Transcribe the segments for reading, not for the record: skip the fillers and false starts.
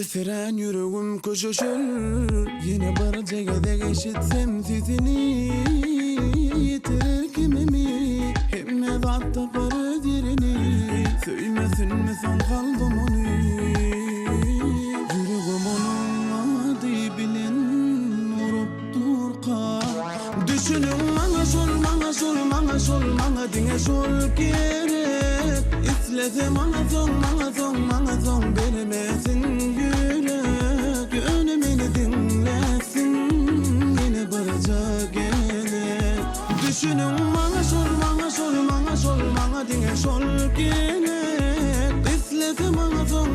Titren yüreğim koşuşur, yine barcaya geçitsem sesini. Yitirir kimimi, hemme zatta karı dirini. Söymesin mi son kaldım onu. Yüreğim onun adı bilen vurup dur kal. Düşünün bana sol, bana sol, bana sol, bana dine sol gerek. İsledim bana son vermesin yürek. Önümünü dinlesin, yine baraca gelir. Düşünün bana sol, bana sol, bana sol, bana dine sol gerek. İsledim bana son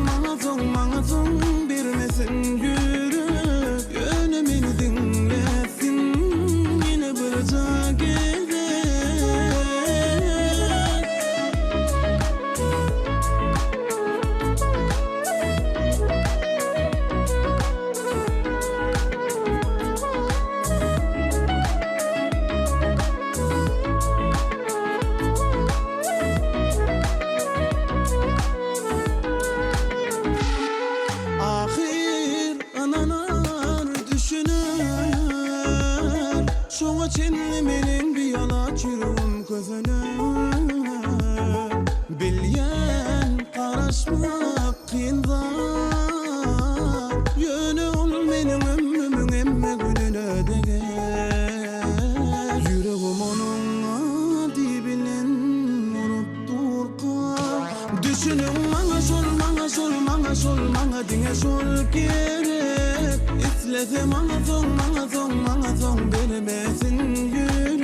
vermesin yürek. Önümünü dinlesin, yine baraca gelir. Şoňa çenli meniň bir ýala çürüğüm közüne. Bilýän garaşmak kyn zat. Ýöne ol meniň ömrümüň emme gününe degen. Yüreğim onuň ady bilen urup dur kal. Düşünüň maňa sol, maňa sol, maňa sol, maňa diňe sol gerek. İsledim maňa son vermesin yürek.